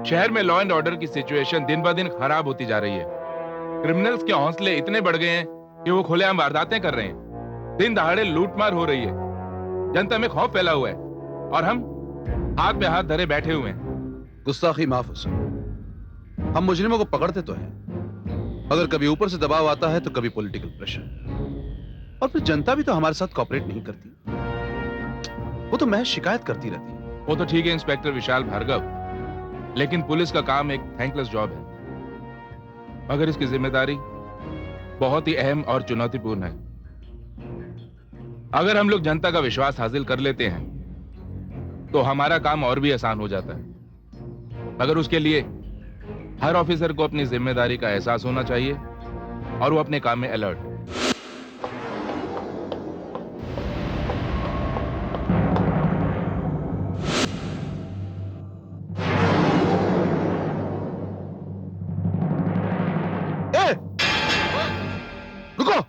शहर में law and order की सिचुएशन दिन ब दिन खराब होती जा रही है। क्रिमिनल्स के हौसले इतने बढ़ गए हैं कि वो खुलेआम वारदातें कर रहे हैं। दिन दहाड़े लूटमार हो रही है। जनता में खौफ फैला हुआ है और हम हाथ में हाथ धरे बैठे हुए हैं। गुस्ताखी माफ हो सर। हम मुजरिमों को पकड़ते तो हैं, मगर कभी ऊपर से दबाव आता है तो कभी पॉलिटिकल प्रेशर, और फिर जनता भी तो हमारे साथ कोऑपरेट नहीं करती। वो तो महज शिकायत करती रहती है। वो तो ठीक है इंस्पेक्टर विशाल भार्गव, लेकिन पुलिस का काम एक थैंकलेस जॉब है, मगर इसकी जिम्मेदारी बहुत ही अहम और चुनौतीपूर्ण है। अगर हम लोग जनता का विश्वास हासिल कर लेते हैं तो हमारा काम और भी आसान हो जाता है, मगर उसके लिए हर ऑफिसर को अपनी जिम्मेदारी का एहसास होना चाहिए और वो अपने काम में अलर्ट। रुको।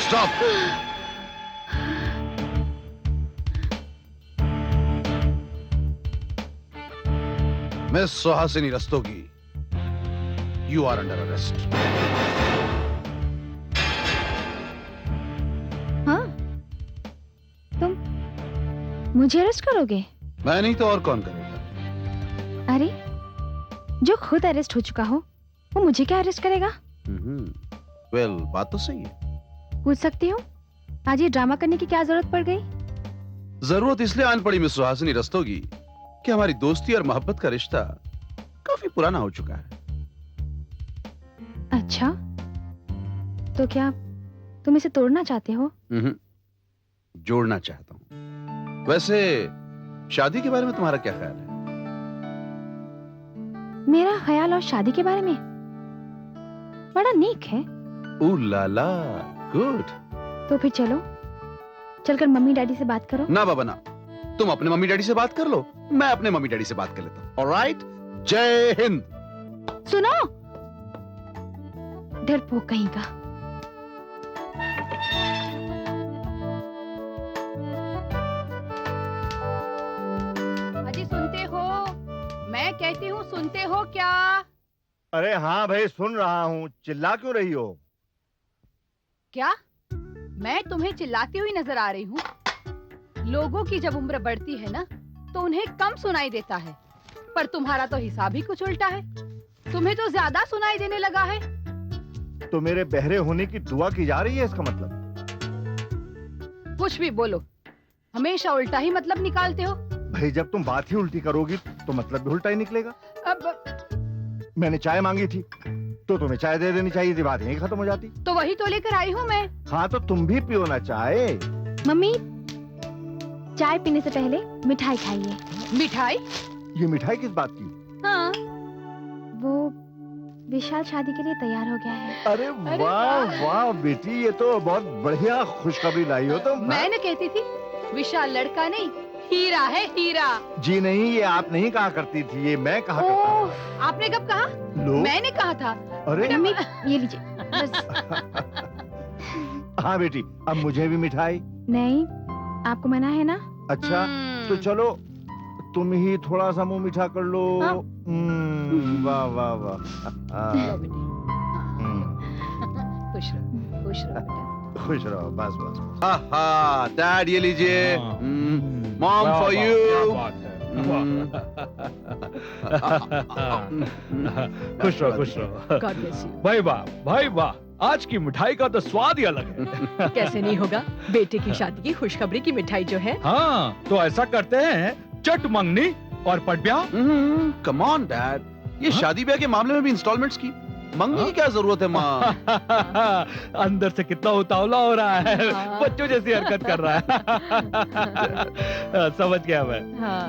Stop. Miss Suhasini Rastogi, you are under arrest. हाँ, तुम मुझे अरेस्ट करोगे? मैं नहीं तो और कौन करेगा? अरे, जो खुद अरेस्ट हो चुका हो वो मुझे क्या अरेस्ट करेगा? वेल, बात तो सही है। पूछ सकती हूँ, आज ये ड्रामा करने की क्या जरूरत पड़ गई? जरूरत इसलिए आन पड़ी मिस सुहासिनी रस्तोगी कि हमारी दोस्ती और मोहब्बत का रिश्ता काफी पुराना हो चुका है। अच्छा, तो क्या तुम इसे तोड़ना चाहते हो? जोड़ना चाहता हूँ। वैसे शादी के बारे में तुम्हारा क्या ख्याल है? मेरा ख्याल और शादी के बारे में बड़ा नीक है। ओ लाला, गुड। तो फिर चलो, चलकर मम्मी डैडी से बात करो। ना बाबा ना, तुम अपने मम्मी डैडी से बात कर लो, मैं अपने मम्मी डैडी से बात कर लेता हूँ। ऑलराइट, जय हिंद। सुनो, डरपोक कहीं का। अजी सुनते हो? मैं कहती हूँ सुनते हो क्या? अरे हाँ भाई, सुन रहा हूँ। चिल्ला क्यों रही हो? क्या मैं तुम्हें चिल्लाती हुई नजर आ रही हूँ? लोगों की जब उम्र बढ़ती है ना तो उन्हें कम सुनाई देता है, पर तुम्हारा तो हिसाब ही कुछ उल्टा है। तुम्हें तो ज्यादा सुनाई देने लगा है। तो मेरे बहरे होने की दुआ की जा रही है, इसका मतलब? कुछ भी बोलो, हमेशा उल्टा ही मतलब निकालते हो। भाई जब तुम बात ही उल्टी करोगी तो मतलब भी उल्टा ही निकलेगा। अब मैंने चाय मांगी थी तो तुम्हें चाय दे देनी चाहिए थी, बात यहीं खत्म हो जाती। तो वही तो लेकर आई हूँ मैं। हाँ तो तुम भी पियो ना चाय। मम्मी, चाय पीने से पहले मिठाई खाइए। मिठाई? ये मिठाई किस बात की? हाँ, वो विशाल शादी के लिए तैयार हो गया है। अरे अरे वाह वाह। वाह बेटी, ये तो बहुत बढ़िया खुशखबरी लाई हो तुम। मैं न कहती थी विशाल लड़का नहीं हीरा है, हीरा। जी नहीं, ये आप नहीं कहा करती थी, ये मैं कहा करता ओह, था। आपने कब कहा? लो, मैंने कहा था। अरे मम्मी, ये लीजिए बस। हाँ बेटी, अब मुझे भी मिठाई। नहीं, आपको मना है ना? अच्छा तो चलो, तुम ही थोड़ा सा मुंह मीठा कर लो। हाँ। वाह वाह वाह। लो बेटी। खुश रहो, खुश रहो बेटा। खुश रहो, बस बस। डैड ये लीजिए, मॉम फॉर क्या यू। बात है। खुश रहो, खुश रहो। God bless you. भाई वाह, भाई वाह, आज की मिठाई का तो स्वाद ही अलग है। कैसे नहीं होगा, बेटे की शादी की खुशखबरी की मिठाई जो है। हाँ, तो ऐसा करते हैं, चट मंगनी और पट ब्याह। कम ऑन डैड, ये हाँ? शादी ब्याह के मामले में भी इंस्टॉलमेंट्स की मंगनी की क्या जरूरत है माँ? अंदर से कितना उतावला हो रहा है, हाँ। बच्चों जैसी हरकत कर रहा है। समझ गया मैं। हाँ।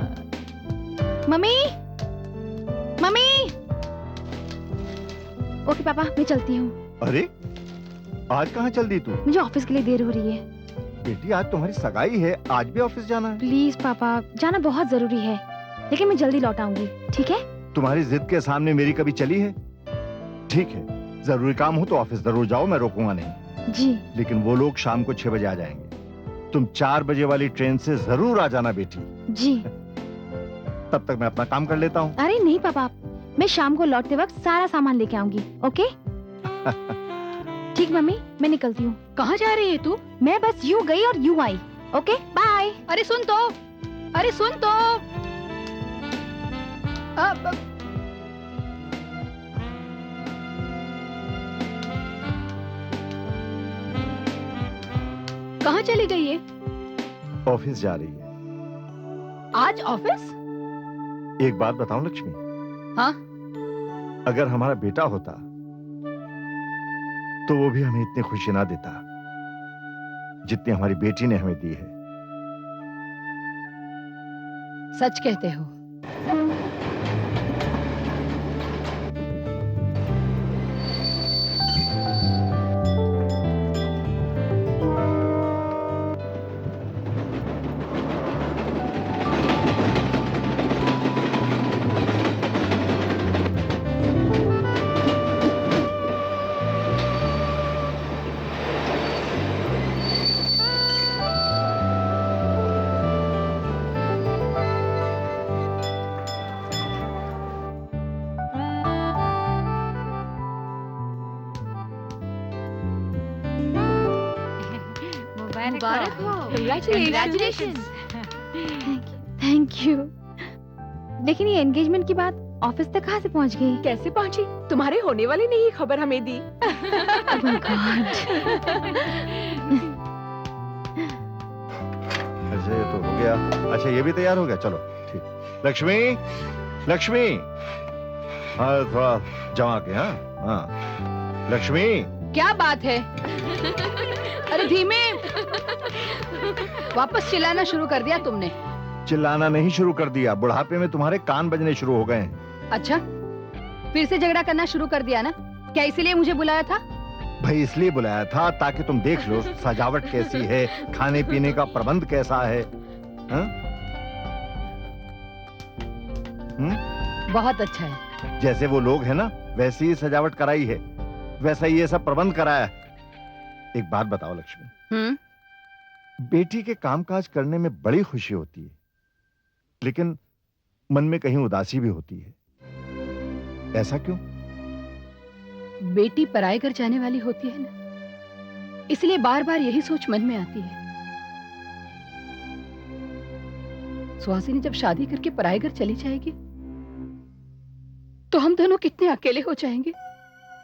Mummy, mummy. ओके पापा, मैं चलती हूँ। अरे आज कहाँ चल दी तू? मुझे ऑफिस के लिए देर हो रही है। बेटी आज तुम्हारी सगाई है, आज भी ऑफिस जाना है? प्लीज पापा, जाना बहुत जरूरी है, लेकिन मैं जल्दी लौट आऊंगी, ठीक है? तुम्हारी जिद के सामने मेरी कभी चली है? ठीक है, जरूरी काम हो तो ऑफिस जरूर जाओ, मैं रोकूंगा नहीं। जी। लेकिन वो लोग शाम को 6 बजे आ जाएंगे। तुम 4 बजे वाली ट्रेन से जरूर आ जाना बेटी। जी। तब तक मैं अपना काम कर लेता हूँ। अरे नहीं पापा, मैं शाम को लौटते वक्त सारा सामान लेके आऊंगी, ओके? ठीक मम्मी, मैं निकलती हूँ। कहाँ जा रही है तू? मैं बस यूं गई और यूं आई, ओके? बाय। अरे सुन तो, अरे सुन तो। अब कहाँ चली गई है? ऑफिस जा रही है। आज ऑफिस? एक बात बताऊं लक्ष्मी? हाँ? अगर हमारा बेटा होता तो वो भी हमें इतनी खुशी ना देता जितनी हमारी बेटी ने हमें दी है। सच कहते हो। मुबारक हो। Congratulations. Thank you. लेकिन ये एंगेजमेंट की बात ऑफिस तक कहाँ से पहुँच गई? कैसे पहुंची? तुम्हारे होने वाले ने ये खबर हमें दी। Oh my God. अच्छा ये तो हो गया। अच्छा ये भी तैयार हो गया, चलो ठीक। लक्ष्मी, लक्ष्मी, हाँ थोड़ा जमा के। हाँ हाँ लक्ष्मी। क्या बात है? अरे धीमे। वापस चिल्लाना शुरू कर दिया तुमने। चिल्लाना नहीं शुरू कर दिया, बुढ़ापे में तुम्हारे कान बजने शुरू हो गए हैं। अच्छा, फिर से झगड़ा करना शुरू कर दिया ना? क्या इसीलिए मुझे बुलाया था? भाई इसलिए बुलाया था ताकि तुम देख लो सजावट कैसी है, खाने पीने का प्रबंध कैसा है। हाँ? बहुत अच्छा है। जैसे वो लोग हैं ना, वैसी ही सजावट कराई है, वैसा ही ये सब प्रबंध कराया है। एक बात बताओ लक्ष्मी, बेटी के कामकाज करने में बड़ी खुशी होती है, लेकिन मन में कहीं उदासी भी होती है। ऐसा क्यों? बेटी पराये घर जाने वाली होती है ना, इसलिए बार बार यही सोच मन में आती है। सुहासिनी जब शादी करके पराये घर चली जाएगी तो हम दोनों कितने अकेले हो जाएंगे।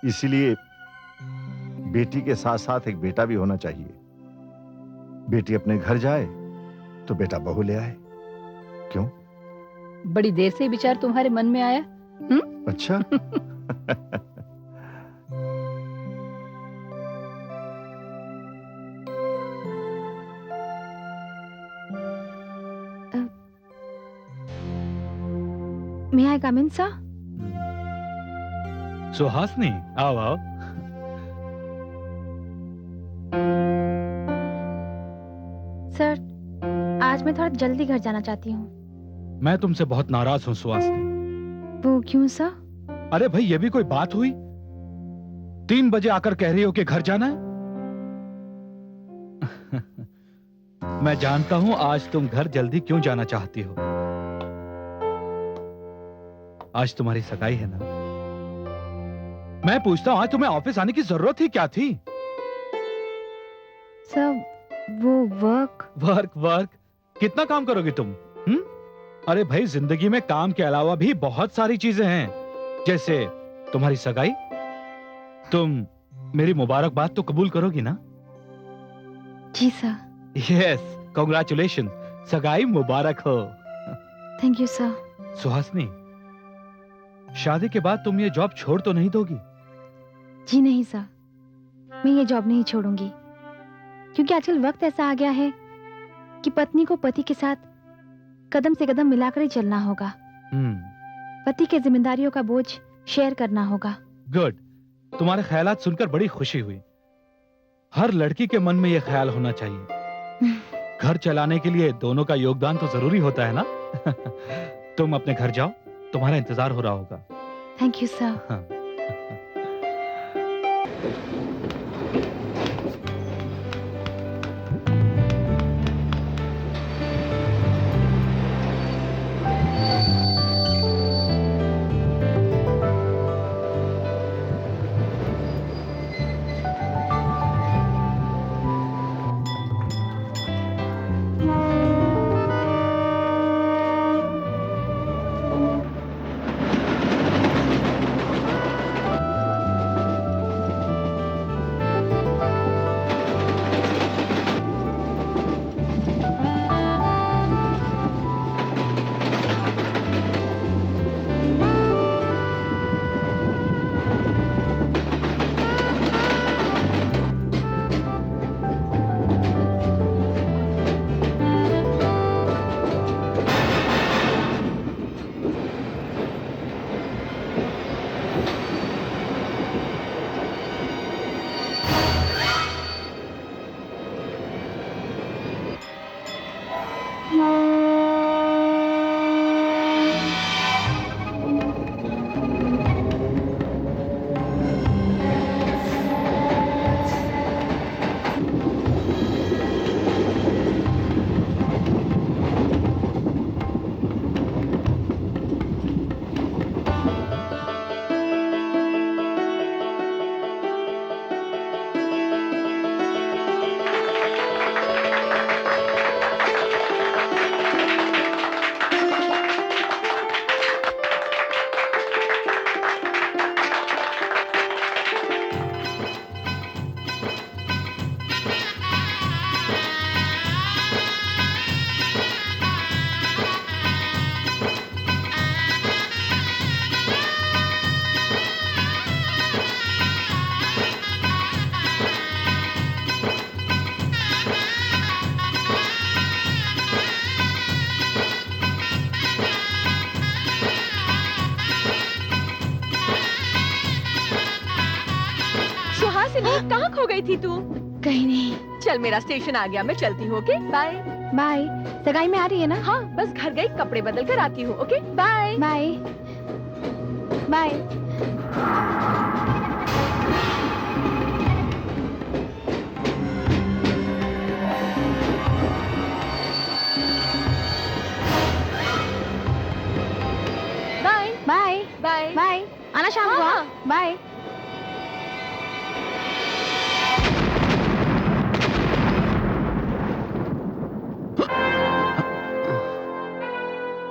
इसीलिए बेटी के साथ साथ एक बेटा भी होना चाहिए। बेटी अपने घर जाए तो बेटा बहू ले आए। क्यों? बड़ी देर से विचार तुम्हारे मन में आया? अच्छा। May I come in, sir? Suhasini, आओ आओ। सर, आज मैं थोड़ा जल्दी घर जाना चाहती हूँ। मैं तुमसे बहुत नाराज हूँ सुहासनी। वो क्यों सर? अरे भाई ये भी कोई बात हुई? 3 बजे आकर कह रही हो कि घर जाना है। मैं जानता हूं आज तुम घर जल्दी क्यों जाना चाहती हो। आज तुम्हारी सगाई है ना। मैं पूछता हूं आज तुम्हें ऑफिस आने की जरूरत ही क्या थी? सर, वो वर्क। वर्क वर्क कितना काम करोगी तुम? अरे भाई, जिंदगी में काम के अलावा भी बहुत सारी चीजें हैं, जैसे तुम्हारी सगाई। तुम मेरी मुबारकबाद तो कबूल करोगी ना? जी सर। यस, कांग्रेचुलेशन, सगाई मुबारक हो। Thank you sir. सुहासिनी, शादी के बाद तुम ये जॉब छोड़ तो नहीं दोगी? जी नहीं सर, मैं ये जॉब नहीं छोड़ूंगी, क्योंकि आजकल वक्त ऐसा आ गया है कि पत्नी को पति के साथ कदम से कदम मिलाकर ही चलना होगा। पति के जिम्मेदारियों का बोझ शेयर करना होगा। गुड, तुम्हारे ख्यालात सुनकर बड़ी खुशी हुई। हर लड़की के मन में यह ख्याल होना चाहिए। घर चलाने के लिए दोनों का योगदान तो जरूरी होता है ना। तुम अपने घर जाओ, तुम्हारा इंतजार हो रहा होगा। Thank you sir. हाँ। कहाँ खो गई थी तू? कहीं नहीं। चल, मेरा स्टेशन आ गया, मैं चलती हूँ। Okay, bye. बाय। सगाई में आ रही है ना? हाँ, बस घर गई, कपड़े बदल कर आती हूँ। Okay, bye. Bye bye. Bye bye bye bye. आना शाम को। हाँ। बाय।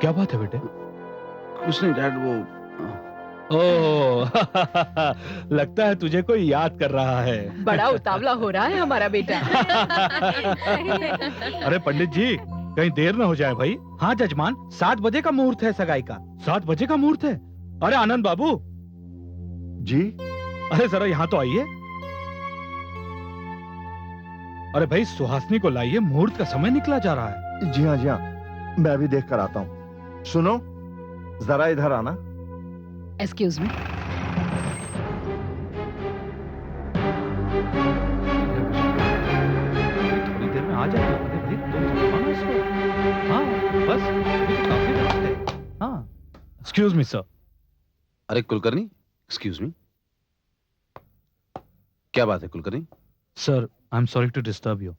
क्या बात है बेटे? कुछ नहीं डैड, वो ओह, लगता है तुझे कोई याद कर रहा है। बड़ा उतावला हो रहा है हमारा बेटा। अरे पंडित जी, कहीं देर न हो जाए भाई। हाँ जजमान, 7 बजे का मुहूर्त है सगाई का। 7 बजे का मुहूर्त है। अरे आनंद बाबू जी। अरे जरा यहाँ तो आइए। अरे भाई, सुहासिनी को लाइए, मुहूर्त का समय निकला जा रहा है। जी हाँ जी हाँ, मैं अभी देख कर आता हूँ। सुनो, जरा इधर आना। Excuse me. थोड़ी देर में आ जाएगा भाई, तुम संभालो इसको। हाँ बस, अभी तो काफी वक्त है। हाँ, एक्सक्यूज मी सर। अरे कुलकर्णी, एक्सक्यूज मी, क्या बात है Kulkarni? Sir, I am sorry to disturb you.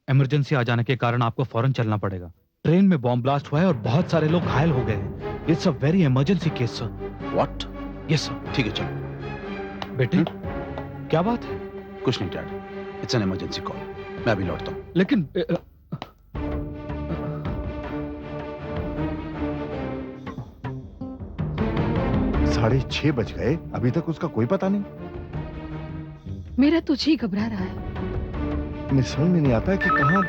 Emergency आ जाने के कारण आपको फौरन चलना पड़ेगा। ट्रेन में बॉम्ब ब्लास्ट हुआ है और बहुत सारे लोग घायल हो गए हैं। It's a very emergency case sir. What? Yes sir. ठीक है चलो। बेटे, क्या बात है? कुछ नहीं dad, it's an emergency call. मैं अभी लौटता हूँ। लेकिन 6:30 बज गए, अभी तक उसका कोई पता नहीं। मेरा तुझे ही घबरा रहा है। मुझे समझ में नहीं आता कि कहाँ।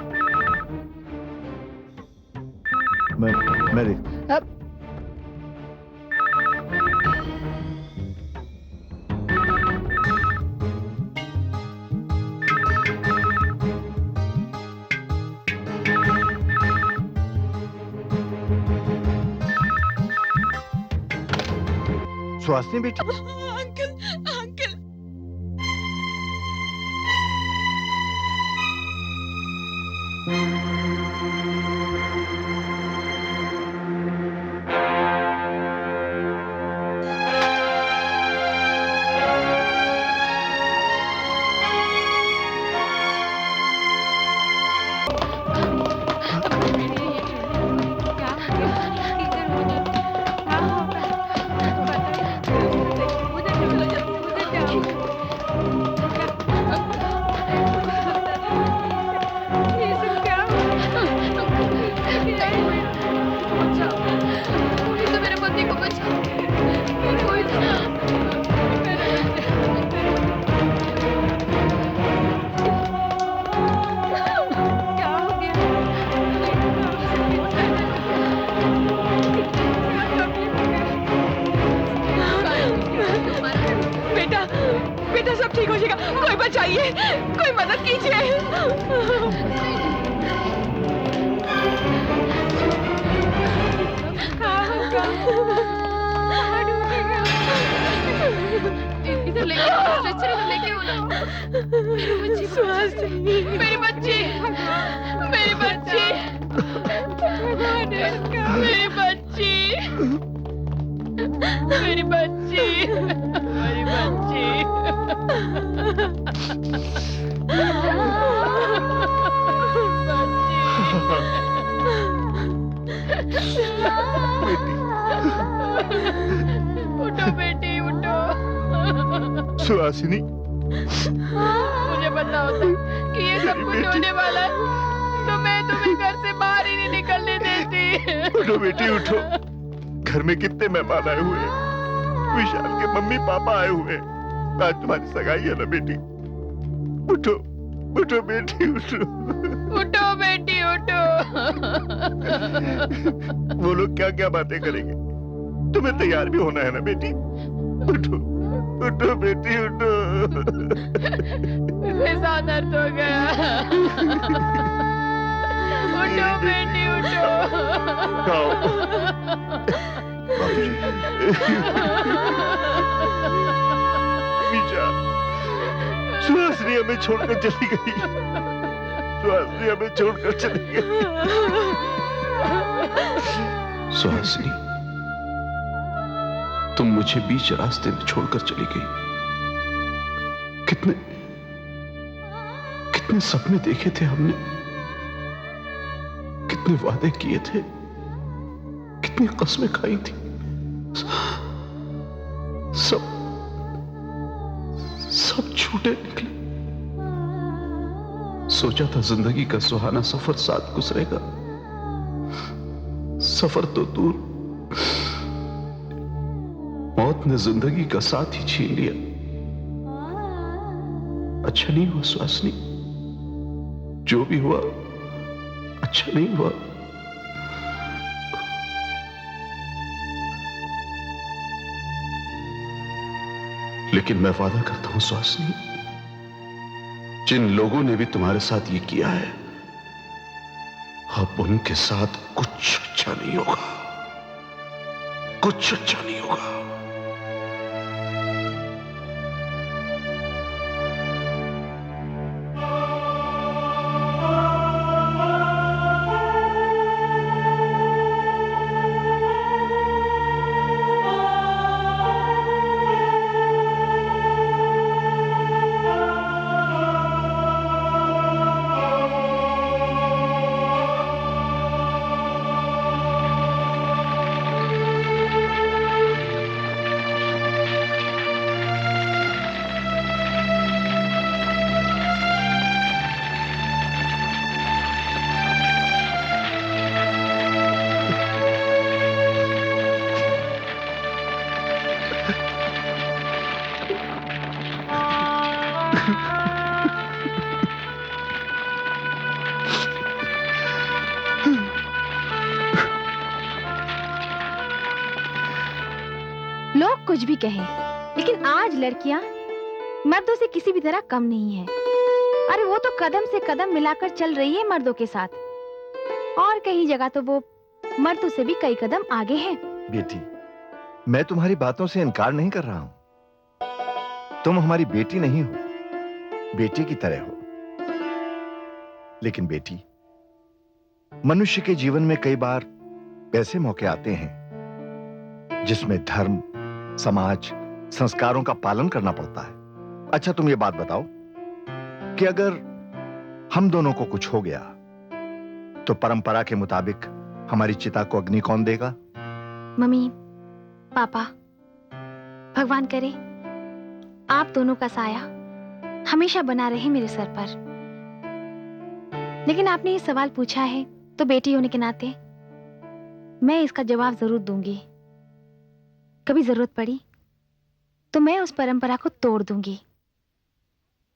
मैं अब सुहासिनी बेटी, अंकल अंकल बेटा बेटा सब ठीक हो जाएगा। कोई बचाइए, कोई मदद कीजिए। इधर लेके आओ, स्ट्रेचर इधर लेके आओ ना। सुहासिनी मेरी बच्ची, मेरी बच्ची, मेरी बच्ची, मेरी बच्ची, मेरी बच्ची। उठो बेटी उठो। सुहासिनी, मुझे पता होता कि ये सब कुछ होने वाला है तो मैं तुम्हें घर से बाहर ही नहीं निकलने देती। उठो बेटी उठो। घर में कितने मेहमान आए हुए हैं। विशाल के मम्मी पापा आए हुए हैं। आज तुम्हारी सगाई है ना बेटी। उठो उठो बेटी उठो। उठो बेटी उठो। वो लोग क्या क्या बातें करेंगे, तुम्हें तैयार भी होना है ना बेटी। उठो उठो बेटी उठो। मेरा दर्द हो गया। उठो बेटी उठो। खाओ। बाबूजी। विशाल, सुहासिनी हमें छोड़कर चली गई। सुहासिनी हमें छोड़कर चली गई। सुहासिनी, तुम मुझे बीच रास्ते में छोड़कर चली गई। कितने कितने सपने देखे थे हमने, कितने वादे किए थे, कितनी कस्में खाई थी। सब सब झूठे निकले। सोचा था जिंदगी का सुहाना सफर साथ गुजरेगा। सफर तो दूर, मौत ने जिंदगी का साथ ही छीन लिया। अच्छा नहीं हुआ सुहासिनी, जो भी हुआ अच्छा नहीं हुआ। लेकिन मैं वादा करता हूं सुहासिनी, जिन लोगों ने भी तुम्हारे साथ ये किया है, अब उनके साथ कुछ अच्छा नहीं होगा, कुछ अच्छा नहीं होगा। लोग कुछ भी कहें, लेकिन आज लड़कियां मर्दों से किसी भी तरह कम नहीं है। अरे वो तो कदम से कदम मिलाकर चल रही है मर्दों के साथ, और कई जगह तो वो मर्दों से भी कई कदम आगे है। बेटी, मैं तुम्हारी बातों से इनकार नहीं कर रहा हूं। तुम हमारी बेटी नहीं हो, बेटी की तरह हो। लेकिन बेटी, मनुष्य के जीवन में कई बार ऐसे मौके आते हैं जिसमें धर्म, समाज, संस्कारों का पालन करना पड़ता है। अच्छा, तुम ये बात बताओ कि अगर हम दोनों को कुछ हो गया तो परंपरा के मुताबिक हमारी चिता को अग्नि कौन देगा? मम्मी, पापा, भगवान करे आप दोनों का साया हमेशा बना रहे मेरे सर पर। लेकिन आपने ये सवाल पूछा है तो बेटी होने के नाते मैं इसका जवाब जरूर दूंगी। कभी जरूरत पड़ी तो मैं उस परंपरा को तोड़ दूंगी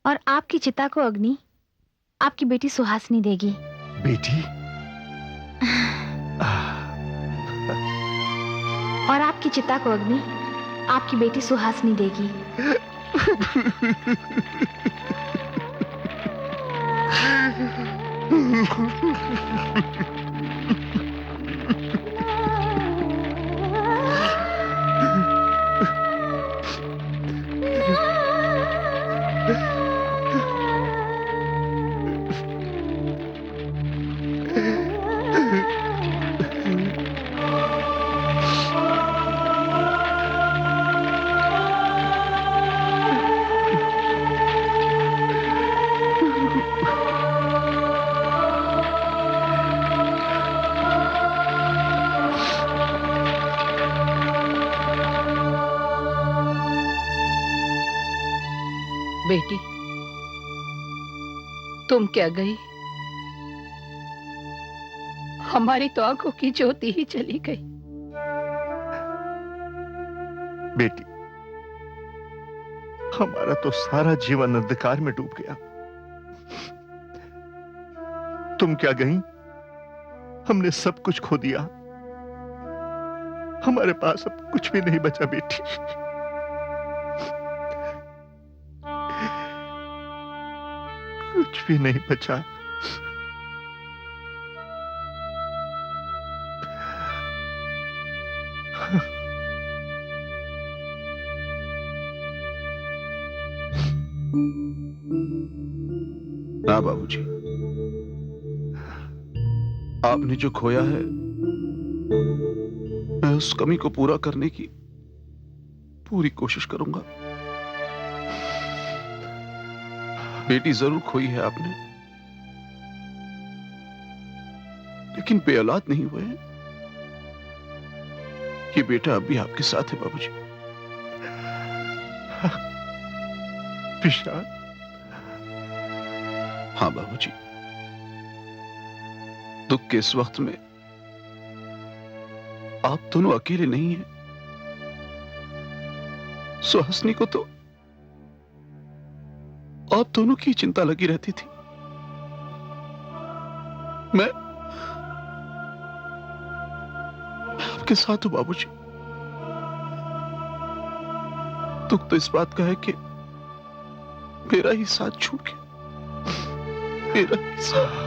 और आपकी चिता को अग्नि आपकी बेटी सुहासिनी देगी। बेटी, और आपकी चिता को अग्नि आपकी बेटी सुहासिनी देगी। बेटी, तुम क्या गई? हमारी तो आंखों की ज्योति ही चली गई। बेटी, हमारा तो सारा जीवन अंधकार में डूब गया। तुम क्या गई? हमने सब कुछ खो दिया। हमारे पास अब कुछ भी नहीं बचा बेटी। कुछ भी नहीं बचा। ना बाबूजी, आपने जो खोया है मैं उस कमी को पूरा करने की पूरी कोशिश करूंगा। बेटी जरूर खोई है आपने, लेकिन बेऔलाद नहीं हुए हैं। ये बेटा अब भी आपके साथ है बाबूजी। विशाल। हाँ बाबूजी, दुख के इस वक्त में आप दोनों अकेले नहीं हैं। सुहासिनी को तो आप दोनों की चिंता लगी रहती थी। मैं आपके साथ हूं बाबूजी। दुख तो इस बात का है कि मेरा ही साथ छूट गया। मेरा ही साथ।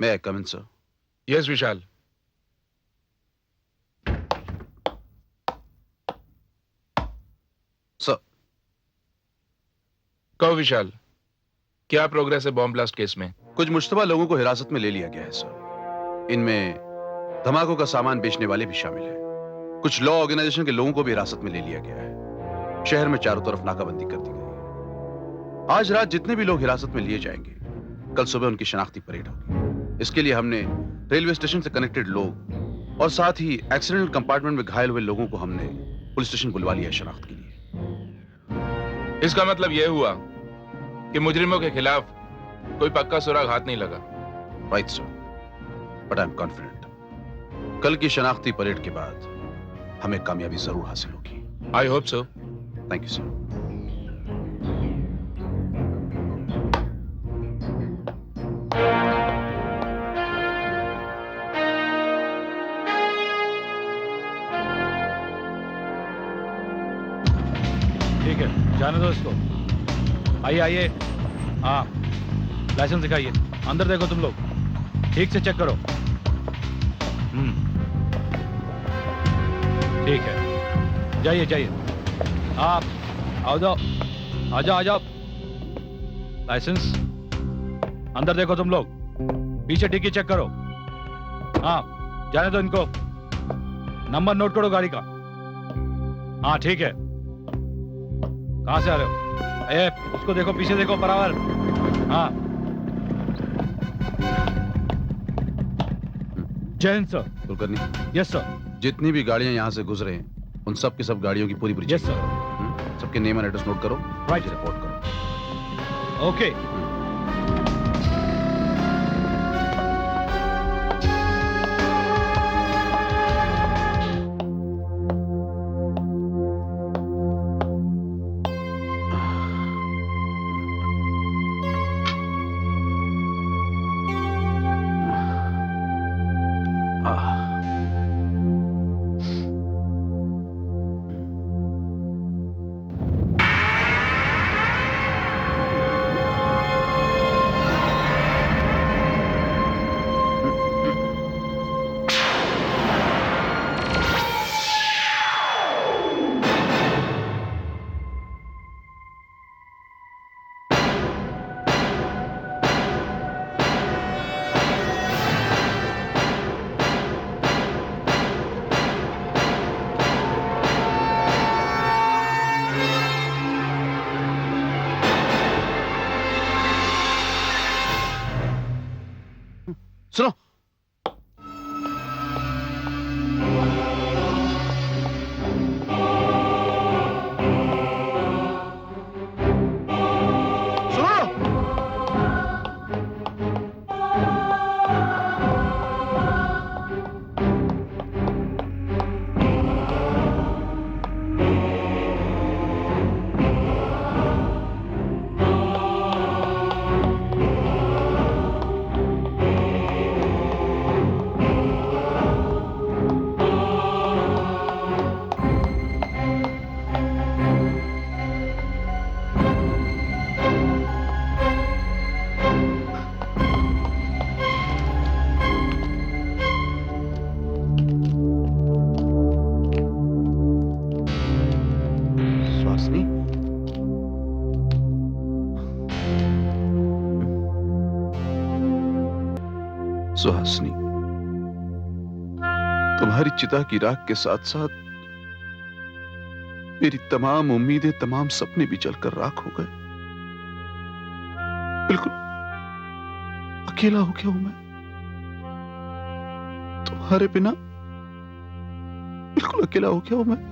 May I come in, sir? Yes Vishal. Sir, कहो विशाल, क्या प्रोग्रेस है बॉम्ब ब्लास्ट केस में? कुछ मुश्तबा लोगों को हिरासत में ले लिया गया है सर। इनमें धमाकों का सामान बेचने वाले भी शामिल हैं। कुछ लॉ ऑर्गेनाइजेशन के लोगों को भी हिरासत में ले लिया गया है। शहर में चारों तरफ नाकाबंदी कर दी गई है। आज रात जितने भी लोग हिरासत में लिए जाएंगे, कल सुबह उनकी शनाख्ती परेड होगी। इसके लिए हमने रेलवे स्टेशन से कनेक्टेड लोग और साथ ही एक्सीडेंटल कंपार्टमेंट में घायल हुए लोगों को हमने पुलिस स्टेशन बुलवा लिया है शनाख्त के लिए। इसका मतलब यह हुआ कि मुजरिमों के खिलाफ कोई पक्का सुराग हाथ नहीं लगा। Right sir, but I am confident कल की शनाख्ती परेड के बाद हमें कामयाबी जरूर हासिल होगी। I hope so. Thank you sir. ठीक है, जाने दो इसको। आइए आइए। हाँ, लाइसेंस दिखाइए। अंदर देखो तुम लोग, ठीक से चेक करो। ठीक है, जाइए जाइए। आप आओ, जाओ, आ जाओ, आ जाओ। लाइसेंस अंदर देखो तुम लोग, पीछे डिक्की चेक करो। हाँ, जाने दो इनको। नंबर नोट करो गाड़ी का। हाँ ठीक है। कहां से आ रहे हो? ए, उसको देखो, पीछे देखो बराबर। हाँ, जय Hind sir. Kulkarni. Yes sir. जितनी भी गाड़ियां यहां से गुजरे हैं, उन सब की सब गाड़ियों की पूरी यस सर। सबके नेम एंड एड्रेस नोट करो। राइट। रिपोर्ट करो। ओके। सुनो, सुनो। सुहासिनी, सुहासिनी, तुम्हारी चिता की राख के साथ साथ मेरी तमाम उम्मीदें, तमाम सपने भी जलकर राख हो गए। बिल्कुल अकेला हो गया हूं मैं, तुम्हारे बिना बिल्कुल अकेला हो गया हूं मैं।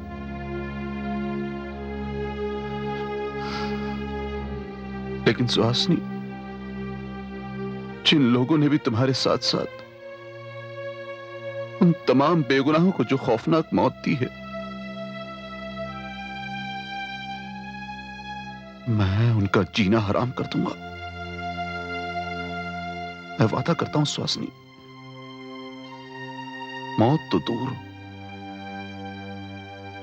लेकिन सुहासिनी, जिन लोगों ने भी तुम्हारे साथ साथ उन तमाम बेगुनाहों को जो खौफनाक मौत दी है, मैं उनका जीना हराम कर दूंगा। मैं वादा करता हूं सुहासिनी, मौत तो दूर,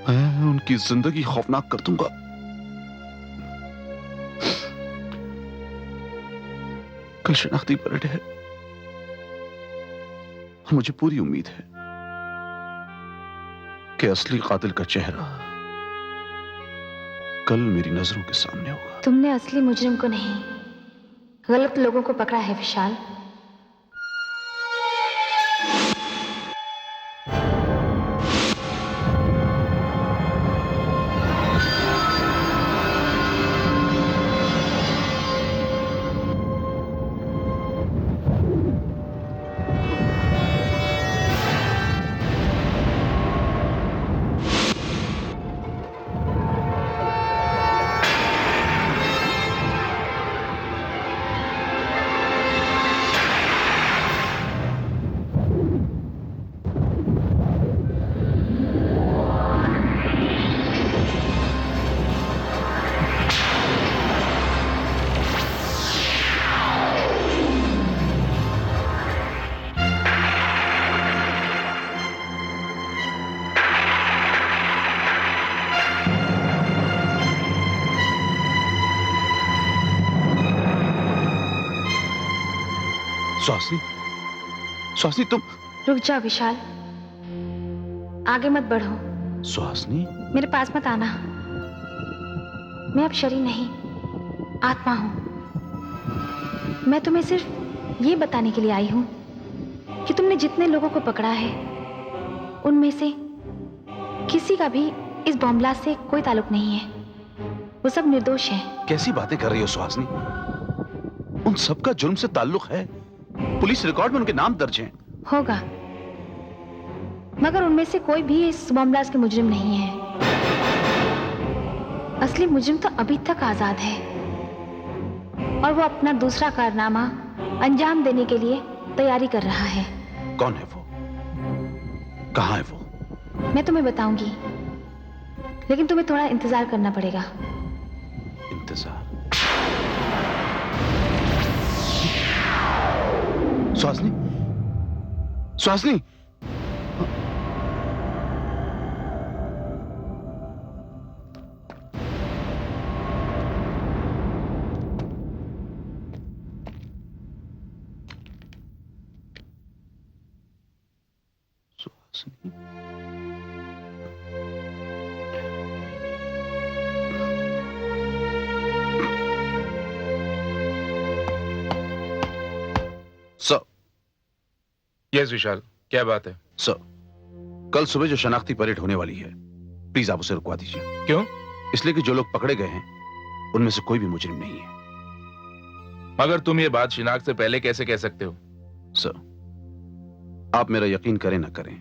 मैं उनकी जिंदगी खौफनाक कर दूंगा। कल शनाख्ती परेड है और मुझे पूरी उम्मीद है कि असली कातिल का चेहरा कल मेरी नजरों के सामने होगा। तुमने असली मुजरिम को नहीं, गलत लोगों को पकड़ा है विशाल। सुहासिनी, सुहासिनी तुम। रुक जाओ विशाल, आगे मत बढ़ो, सुहासिनी, मेरे पास मत आना। मैं अब शरीर नहीं, आत्मा हूं। मैं तुम्हें सिर्फ ये बताने के लिए आई हूं कि तुमने जितने लोगों को पकड़ा है उनमें से किसी का भी इस बॉम्ब ब्लास्ट से कोई ताल्लुक नहीं है। वो सब निर्दोष हैं। कैसी बातें कर रही हो सुहासिनी? उन सबका जुर्म से ताल्लुक है, पुलिस रिकॉर्ड में उनके नाम दर्ज हैं। होगा, मगर उनमें से कोई भी इस बॉम्ब ब्लास्ट के मुजरिम नहीं है। असली मुजरिम तो अभी तक आजाद है और वो अपना दूसरा कारनामा अंजाम देने के लिए तैयारी कर रहा है। कौन है वो? कहाँ है वो? मैं तुम्हें बताऊंगी, लेकिन तुम्हें थोड़ा इंतजार करना पड़ेगा। इंतजार? सुहासिनी, सुहासिनी, सुहासिनी, सर। यस विशाल, क्या बात है? सर, कल सुबह जो शनाख्ती परेड होने वाली है, प्लीज आप उसे रुकवा दीजिए। क्यों? इसलिए कि जो लोग पकड़े गए हैं उनमें से कोई भी मुजरिम नहीं है। मगर तुम ये बात शिनाख्त से पहले कैसे कह सकते हो? सर, आप मेरा यकीन करें ना करें,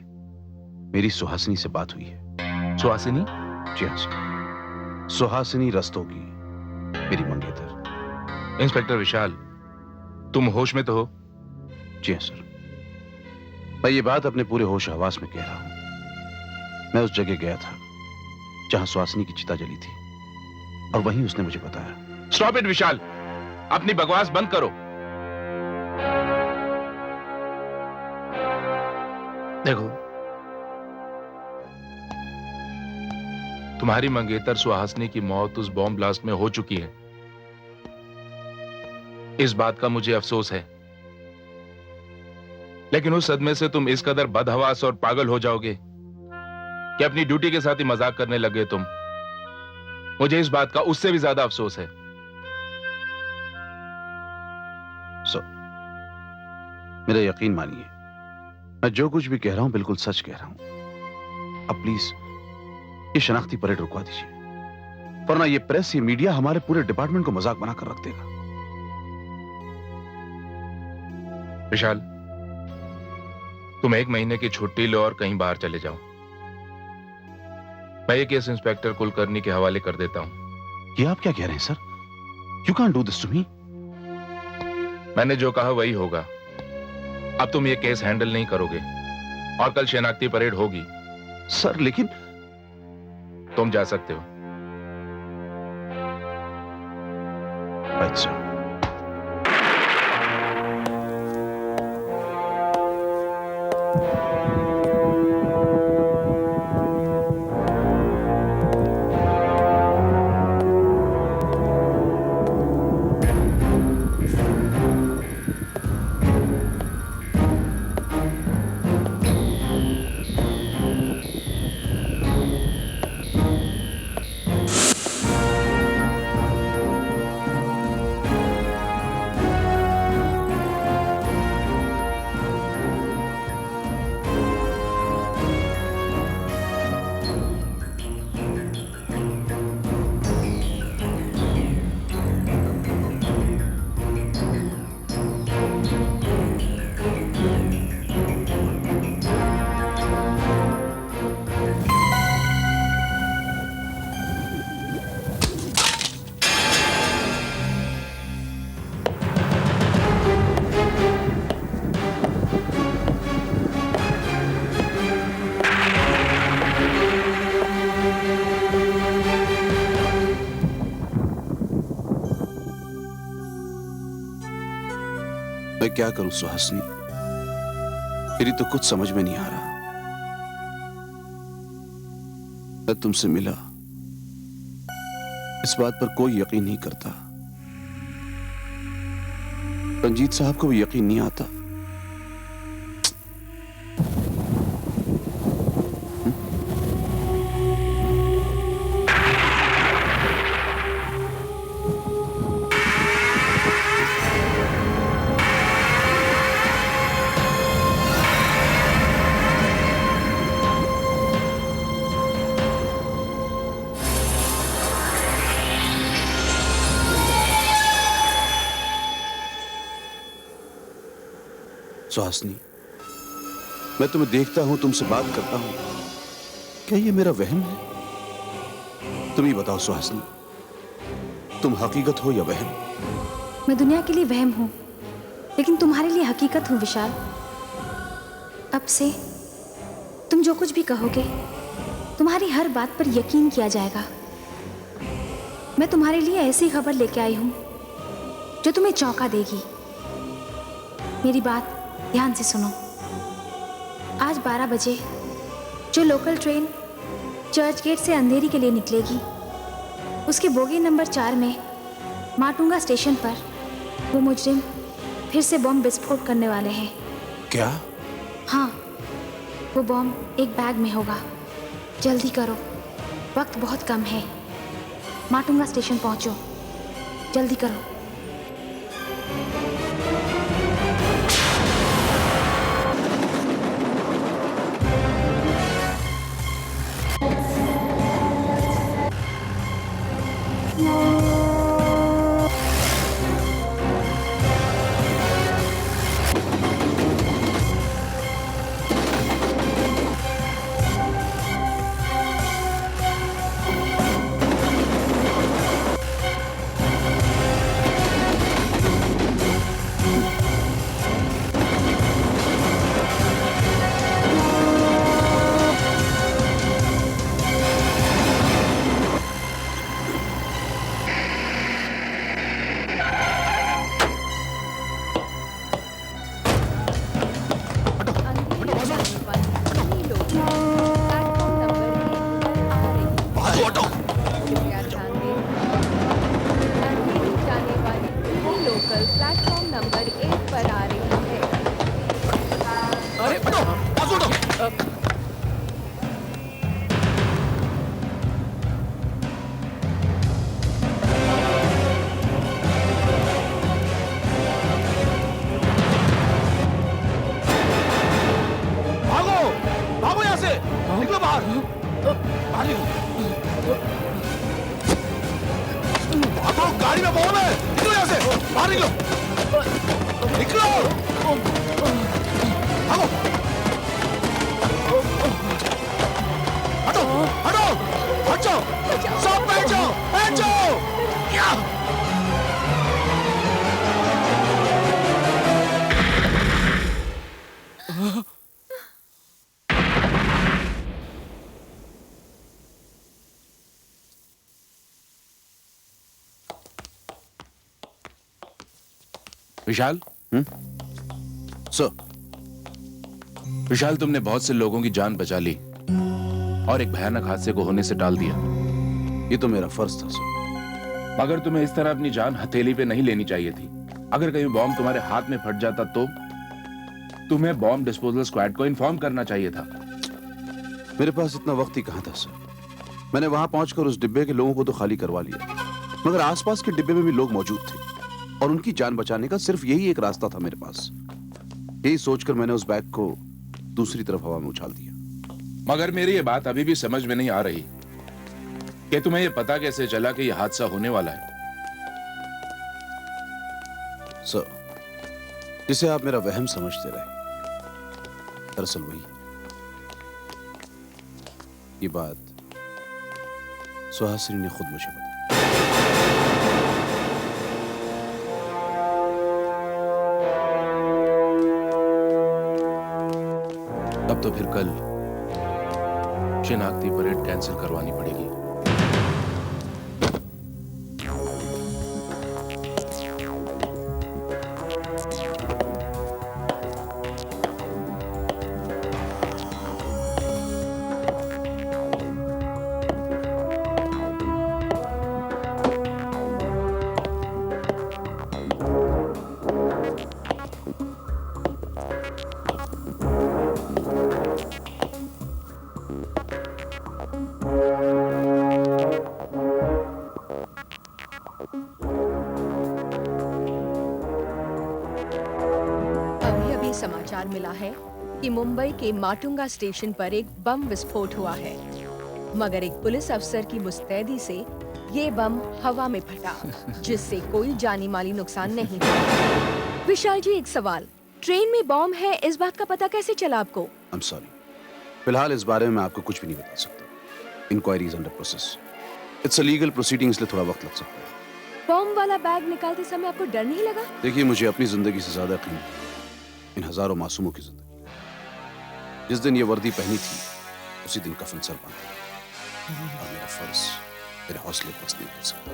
मेरी सुहासिनी से बात हुई है। सुहासिनी? जी हाँ सर, सुहासिनी रस्तोगी, मेरी मंगेतर। इंस्पेक्टर विशाल, तुम होश में तो हो? जी हाँ सर, मैं ये बात अपने पूरे होश हवास में कह रहा हूं। मैं उस जगह गया था जहां सुहासिनी की चिता जली थी और वहीं उसने मुझे बताया। स्टॉप इट विशाल, अपनी बकवास बंद करो। देखो, तुम्हारी मंगेतर सुहासिनी की मौत उस बॉम्ब ब्लास्ट में हो चुकी है। इस बात का मुझे अफसोस है, लेकिन उस सदमे से तुम इस कदर बदहवास और पागल हो जाओगे कि अपनी ड्यूटी के साथ ही मजाक करने लगे तुम। मुझे इस बात का उससे भी ज्यादा अफसोस है। सर, मेरा यकीन मानिए, मैं जो कुछ भी कह रहा हूं बिल्कुल सच कह रहा हूं। अब प्लीज ये शनाख्ती परेड रुकवा दीजिए, वरना ये प्रेस, ये मीडिया हमारे पूरे डिपार्टमेंट को मजाक बनाकर रख देगा। विशाल, तुम 1 महीने की छुट्टी लो और कहीं बाहर चले जाओ। मैं ये केस इंस्पेक्टर कुलकर्णी के हवाले कर देता हूं। ये आप क्या कह रहे हैं sir? You can't do this to me. मैंने जो कहा वही होगा। अब तुम ये केस हैंडल नहीं करोगे और कल शनाख्ती परेड होगी। सर लेकिन तुम जा सकते हो। अच्छा, मैं क्या करूं सुहासिनी, मेरी तो कुछ समझ में नहीं आ रहा। मैं तुमसे मिला, इस बात पर कोई यकीन नहीं करता। रंजीत साहब को भी यकीन नहीं आता। सुहासिनी, मैं तुम्हें देखता हूं, तुमसे बात करता हूं, क्या ये मेरा वहम है? तुम ही बताओ सुहासिनी, तुम हकीकत हो या वहम? मैं दुनिया के लिए वहम हूँ, लेकिन तुम्हारे लिए हकीकत हूँ विशाल। अब से तुम जो कुछ भी कहोगे, तुम्हारी हर बात पर यकीन किया जाएगा। मैं तुम्हारे लिए ऐसी खबर लेके आई हूँ जो तुम्हें चौंका देगी। मेरी बात ध्यान से सुनो। आज 12 बजे जो लोकल ट्रेन चर्च गेट से अंधेरी के लिए निकलेगी, उसके बोगी नंबर 4 में माटुंगा स्टेशन पर वो मुजरिम फिर से बॉम्ब विस्फोट करने वाले हैं। क्या? हाँ, वो बॉम्ब एक बैग में होगा। जल्दी करो, वक्त बहुत कम है। माटुंगा स्टेशन पहुंचो, जल्दी करो। प्लेटफॉर्म नंबर 1 पर आ रही है। अरे हटो, पास हटो। भागो, भागो यहाँ से, निकलो बाहर, बाहर निकलो। भागो, गाड़ी में बॉम्ब है, निकलो यहाँ से, बाहर निकलो, निकलो, भागो, हटो, हटो, हट जाओ, सब बैठ जाओ, बैठ जाओ, क्या? विशाल, सर, विशाल तुमने बहुत से लोगों की जान बचा ली और एक भयानक हादसे को होने से टाल दिया। ये तो मेरा फर्ज था सर। मगर तुम्हें इस तरह अपनी जान हथेली पे नहीं लेनी चाहिए थी। अगर कहीं बॉम्ब तुम्हारे हाथ में फट जाता तो तुम्हें बॉम्ब डिस्पोजल स्क्वाड को इन्फॉर्म करना चाहिए था। मेरे पास इतना वक्त ही कहां था सर। मैंने वहां पहुंचकर उस डिब्बे के लोगों को तो खाली करवा लिया, मगर आसपास के डिब्बे में भी लोग मौजूद थे और उनकी जान बचाने का सिर्फ यही एक रास्ता था मेरे पास। यही सोचकर मैंने उस बैग को दूसरी तरफ हवा में उछाल दिया। मगर मेरी ये बात अभी भी समझ में नहीं आ रही कि तुम्हें ये पता कैसे चला कि यह हादसा होने वाला है। सर, जिसे आप मेरा वहम समझते रहे, दरअसल वही। ये बात सुहासिनी ने खुद मुझे बताई। अब तो फिर कल शिनाख्ती परेड कैंसिल करवानी पड़ेगी। समाचार मिला है कि मुंबई के माटुंगा स्टेशन पर एक बम विस्फोट हुआ है, मगर एक पुलिस अफसर की मुस्तैदी से ये बम हवा में फटा, जिससे कोई जानी माली नुकसान नहीं हुआ। विशाल जी, एक सवाल, ट्रेन में बॉम्ब है इस बात का पता कैसे चला आपको? I'm sorry. फिलहाल इस बारे में मैं आपको कुछ भी नहीं बता सकता। Inquiry is under process. It's a legal proceeding, इसलिए थोड़ा वक्त लग सकता है। बॉम्ब वाला बैग निकालते समय आपको डर नहीं लगा? देखिए, मुझे अपनी जिंदगी से ज्यादा यकीन है इन हजारों मासूमों की जिंदगी। जिस दिन ये वर्दी पहनी थी उसी दिन कफन सर बांधा, और मेरा फर्ज मेरे हौसले को नहीं कर सकता।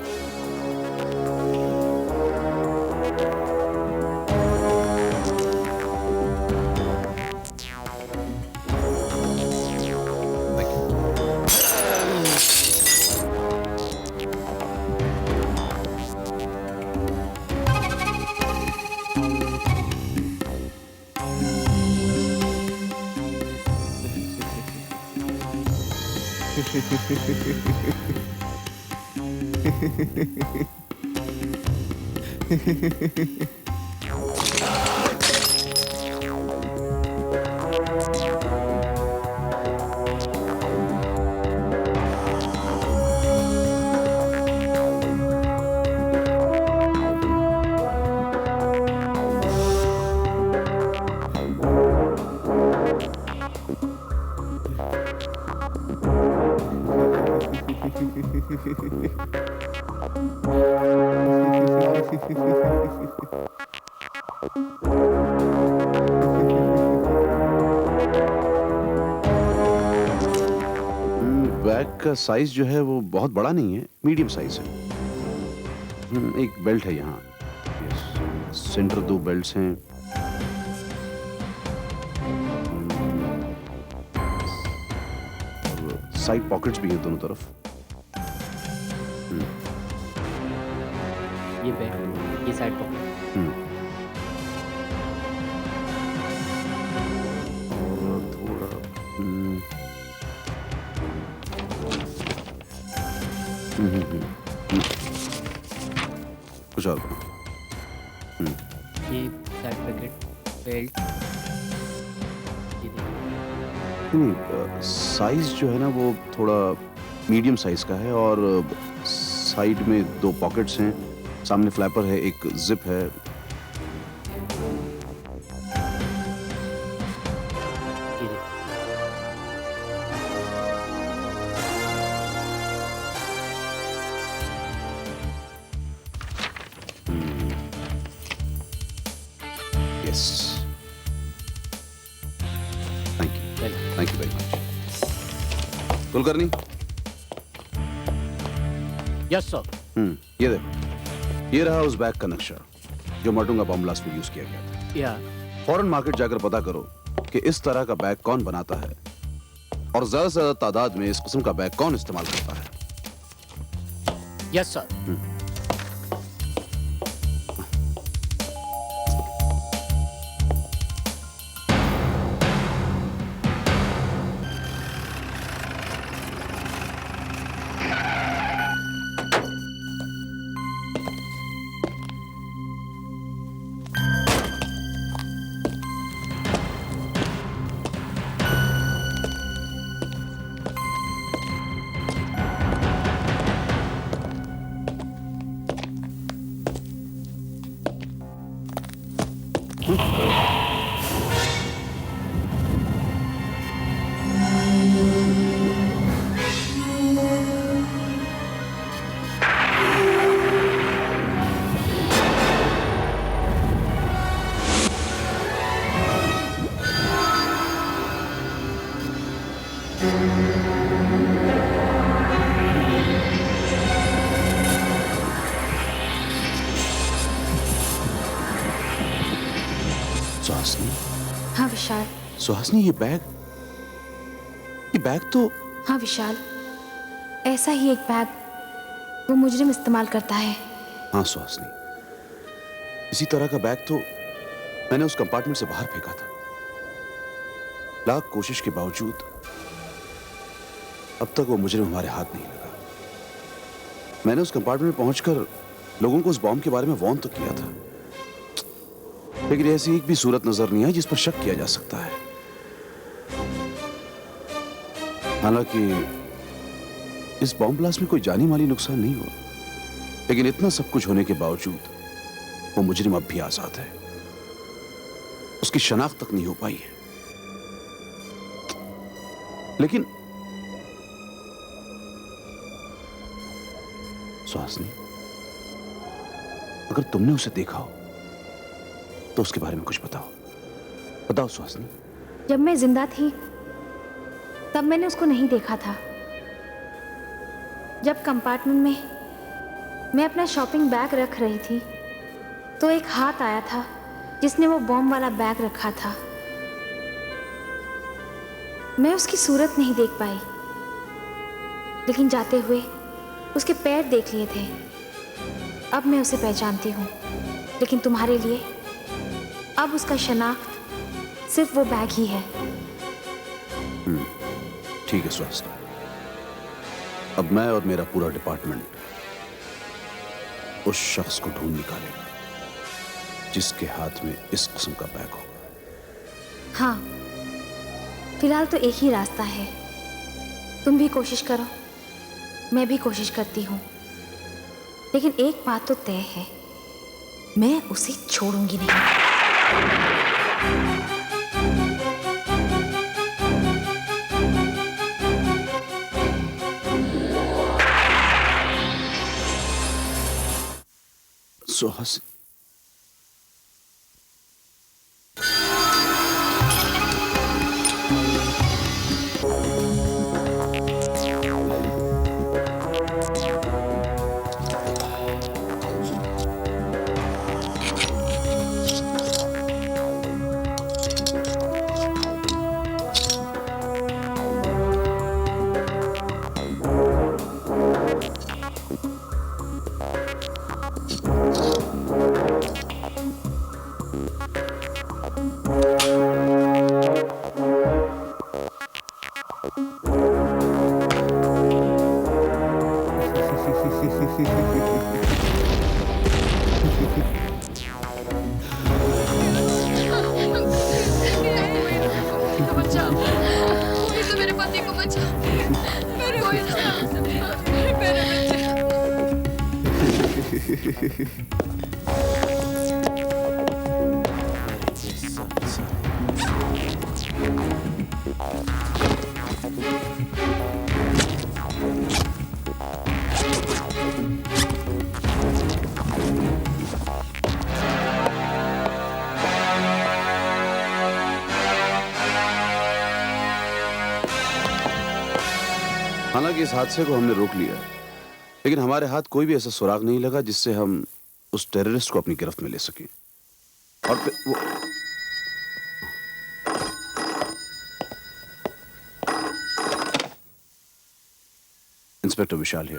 बैग का साइज जो है वो बहुत बड़ा नहीं है, मीडियम साइज है। एक बेल्ट है यहाँ, सेंटर 2 बेल्ट्स हैं। और साइड पॉकेट्स भी हैं दोनों तरफ। ये बैग, ये साइड पॉकेट। और थोड़ा कुछ और बनाओ। ये साइड पॉकेट, बेल्ट। ये देखिए। नहीं, साइज जो है ना वो थोड़ा मीडियम साइज का है, और साइड में 2 पॉकेट्स हैं, सामने फ्लैपर है, एक जिप है। ये देखिए। Yes, thank you very much. Kulkarni, yes sir. ये देखो, ये रहा उस बैग का नक्शा जो माटुंगा बम ब्लास्ट में यूज किया गया था। या फॉरेन मार्केट जाकर पता करो कि इस तरह का बैग कौन बनाता है, और ज्यादा से ज्यादा तादाद में इस किस्म का बैग कौन इस्तेमाल करता है। Yes sir. सुहासनी, हाँ विशाल। सुहासनी, ये बैग तो। हाँ विशाल, ऐसा ही एक बैग वो मुजरिम इस्तेमाल करता है। हाँ सुहासनी, इसी तरह का बैग तो मैंने उस कंपार्टमेंट से बाहर फेंका था। लाख कोशिश के बावजूद अब तक वो मुजरिम हमारे हाथ नहीं लगा। मैंने उस कंपार्टमेंट में पहुंचकर लोगों को उस बॉम्ब के बारे में वार्न तो किया था, लेकिन ऐसी एक भी सूरत नजर नहीं आई जिस पर शक किया जा सकता है। हालांकि इस बॉम्ब ब्लास्ट में कोई जानी माली नुकसान नहीं हुआ, लेकिन इतना सब कुछ होने के बावजूद वो मुजरिम अब भी आजाद है। उसकी शनाख्त तक नहीं हो पाई है। लेकिन सुहासिनी, अगर तुमने उसे देखा हो तो उसके बारे में कुछ बताओ। बताओ सुहासिनी। जब मैं जिंदा थी तब मैंने उसको नहीं देखा था। जब कंपार्टमेंट में मैं अपना शॉपिंग बैग रख रही थी तो एक हाथ आया था जिसने वो बॉम्ब वाला बैग रखा था। मैं उसकी सूरत नहीं देख पाई, लेकिन जाते हुए उसके पैर देख लिए थे। अब मैं उसे पहचानती हूँ, लेकिन तुम्हारे लिए अब उसका शनाख्त सिर्फ वो बैग ही है। ठीक है सुहासिनी, अब मैं और मेरा पूरा डिपार्टमेंट उस शख्स को ढूंढ निकालेगा जिसके हाथ में इस किस्म का बैग होगा। हाँ, फिलहाल तो एक ही रास्ता है। तुम भी कोशिश करो, मैं भी कोशिश करती हूँ, लेकिन एक बात तो तय है, मैं उसे छोड़ूंगी नहीं। सुहासिनी, हालांकि इस हादसे को हमने रोक लिया, लेकिन हमारे हाथ कोई भी ऐसा सुराग नहीं लगा जिससे हम उस टेररिस्ट को अपनी गिरफ्त में ले सकें। और फिर वो इंस्पेक्टर विशाल है।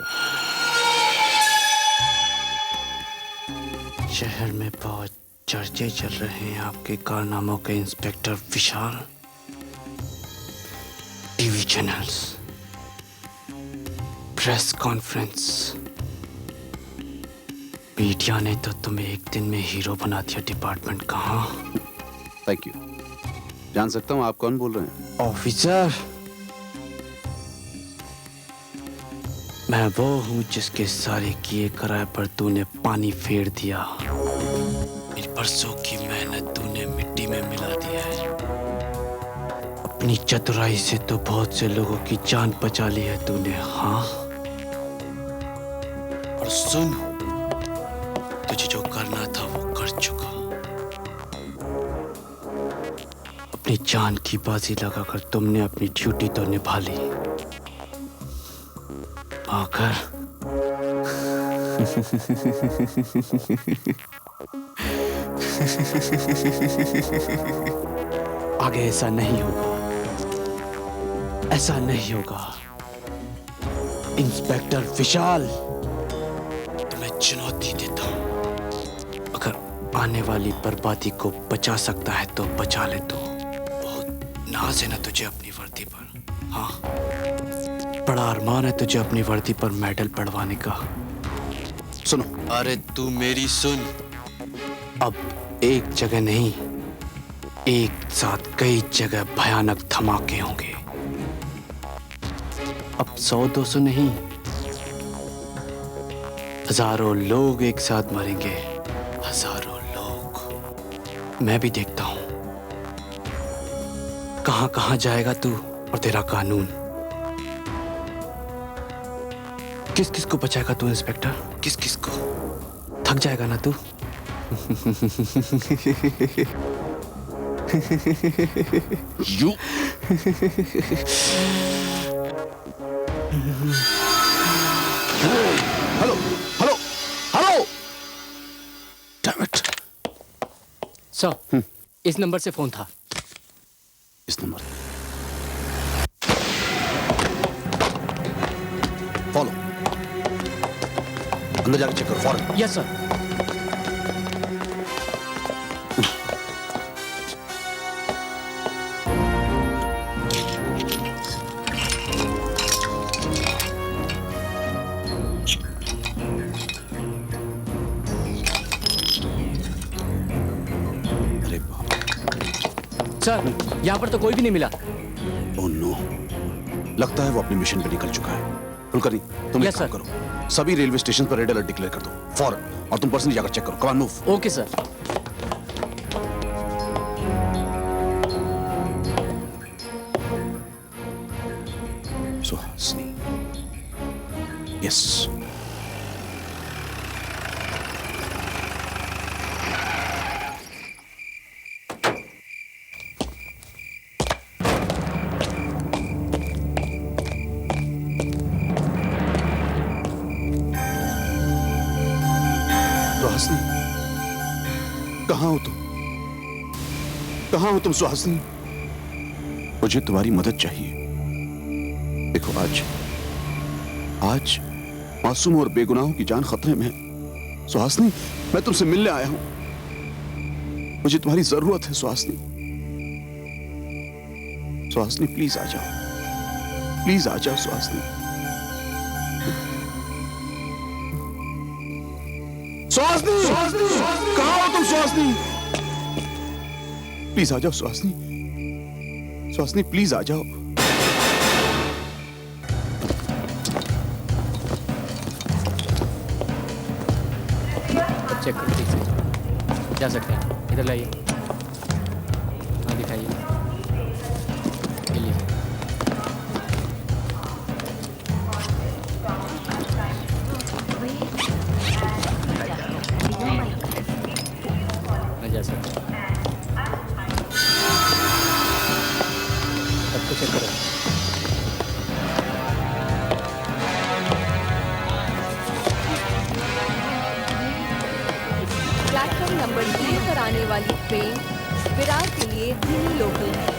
शहर में बहुत चर्चे चल रहे हैं आपके कारनामों के, inspector Vishal. TV channels, press conference, media ने तो तुम्हें एक दिन में हीरो बना दिया डिपार्टमेंट का। हाँ, थैंक यू। जान सकता हूं आप कौन बोल रहे हैं? ऑफिसर, मैं वो हूँ जिसके सारे किए कराए पर तूने पानी फेर दिया। मेरी बरसों की मेहनत तूने मिट्टी में मिला दी है। अपनी चतुराई से तो बहुत से लोगों की जान बचा ली है तूने। हाँ, और सुन, तुझे जो करना था वो कर चुका। अपनी जान की बाजी लगाकर तुमने अपनी ड्यूटी तो निभा ली, आकर आगे ऐसा नहीं होगा, ऐसा नहीं होगा। इंस्पेक्टर विशाल, तुम्हें चुनौती देता हूं। अगर आने वाली बर्बादी को बचा सकता है तो बचा ले। तो बहुत नाज है ना तुझे अपनी वर्दी पर। हाँ, बड़ा अरमान है तुझे अपनी वर्दी पर मेडल पड़वाने का। सुनो, अरे तू मेरी सुन। अब एक जगह नहीं, एक साथ कई जगह भयानक धमाके होंगे। अब 100-200 नहीं, हजारों लोग एक साथ मरेंगे, हजारों लोग। मैं भी देखता हूं कहां कहां जाएगा तू और तेरा कानून। किस किस को बचाएगा तू इंस्पेक्टर? किस किस को? थक जाएगा ना तू? You hello hello hello, damn it. Sir, इस नंबर से फोन था। इस नंबर फॉलो, अंदर जाकर चेक करो फौरन। Yes sir. अरे बाप, सर, यहाँ पर तो कोई भी नहीं मिला। ओह नो, लगता है वो अपने मिशन पे निकल चुका है। कुलकर्णी, तुम एक Yes, काम sir. करो, सभी रेलवे स्टेशन पर रेड अलर्ट डिक्लेयर कर दो फौरन, और तुम पर्सनली जाकर चेक करो। Come on move. Okay sir. Suhasini, yes. Suhasini, कहाँ हो तुम? कहाँ हो तुम सुहासिनी? मुझे तुम्हारी मदद चाहिए। देखो, आज मासूम और बेगुनाहों की जान खतरे में है। सुहासिनी, मैं तुमसे मिलने आया हूं। मुझे तुम्हारी जरूरत है सुहासिनी। सुहासिनी, प्लीज आ जाओ, प्लीज आ जाओ सुहासिनी। सुहासिनी, कहाँ हो तुम सुहासिनी? प्लीज आ जाओ सुहासिनी। सुहासिनी, प्लीज आ जाओ। चेक करो ठीक से। जा सकते हैं, इधर लाइए। हाँ, दिखाइए। ये लीजिए। हाँ, जा सकते हैं। सबको चेक करो। प्लेटफॉर्म नंबर 3 पर आने वाली ट्रेन विरार के लिए धीमी लोकल है।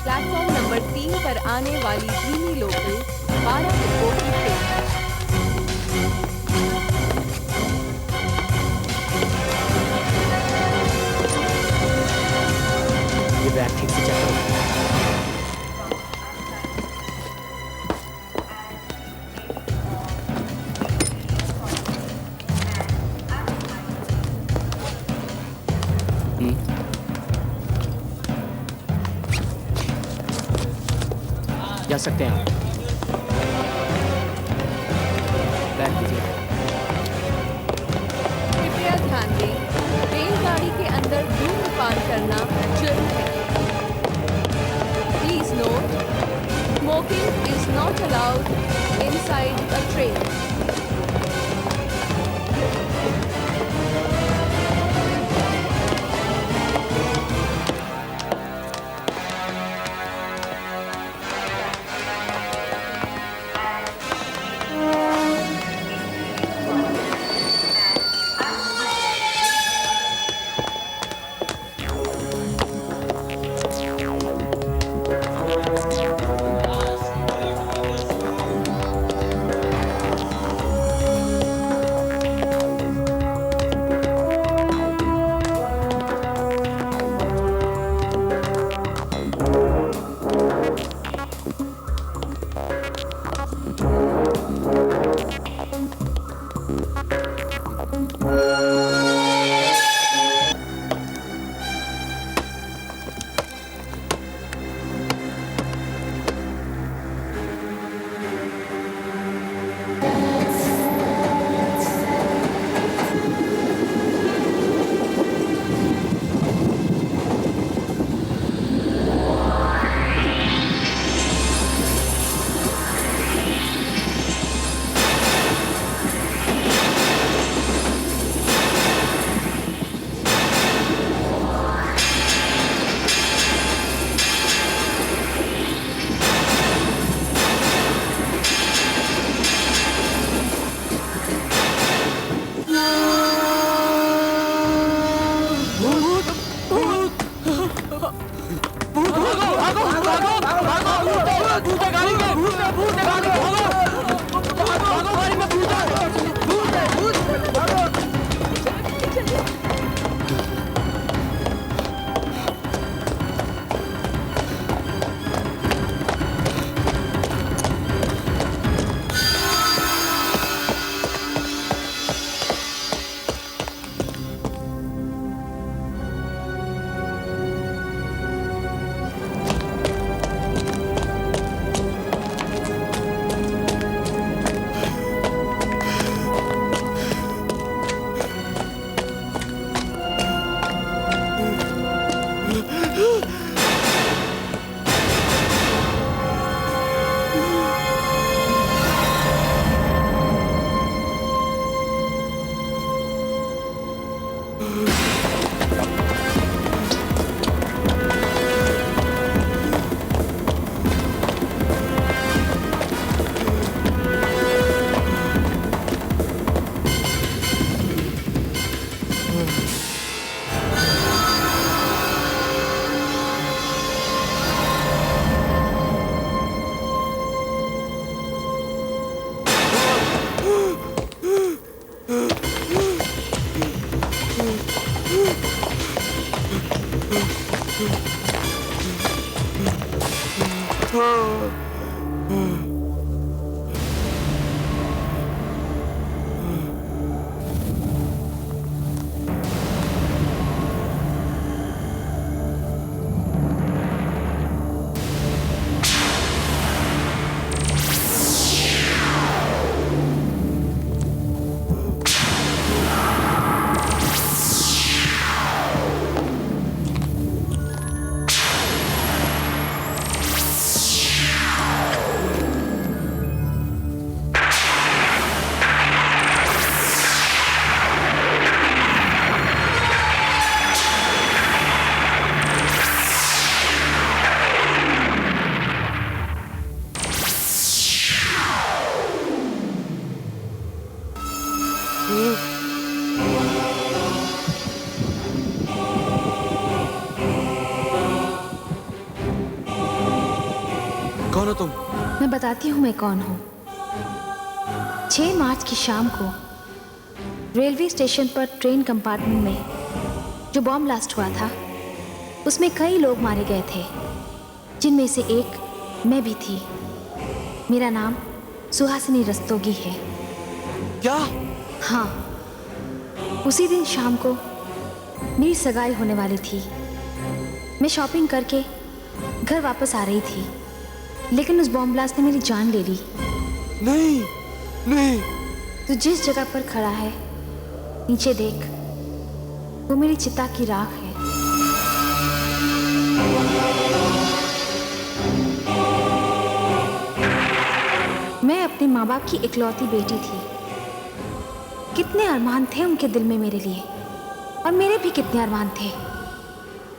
प्लेटफॉर्म नंबर 3 पर आने वाली धीमी लोकल 12 डिब्बों की ट्रेन है। ये बैग ठीक से चेक करो। जा सकते हैं आप। बैग दीजिए। कृपया ध्यान दें, रेलगाड़ी के अंदर धूम्रपान करना जुर्म है। Please note, smoking is not allowed inside a train. कौन हो तुम? मैं बताती हूँ मैं कौन हूँ। 6 मार्च की शाम को रेलवे स्टेशन पर ट्रेन कंपार्टमेंट में जो बॉम्ब ब्लास्ट हुआ था उसमें कई लोग मारे गए थे, जिनमें से एक मैं भी थी। मेरा नाम सुहासिनी रस्तोगी है। क्या? हाँ, उसी दिन शाम को मेरी सगाई होने वाली थी। मैं शॉपिंग करके घर वापस आ रही थी, लेकिन उस बॉम्ब ब्लास्ट ने मेरी जान ले ली। नहीं, नहीं। तू जिस जगह पर खड़ा है नीचे देख, वो मेरी चिता की राख है। मैं अपने माँ बाप की इकलौती बेटी थी। कितने अरमान थे उनके दिल में मेरे लिए, और मेरे भी कितने अरमान थे।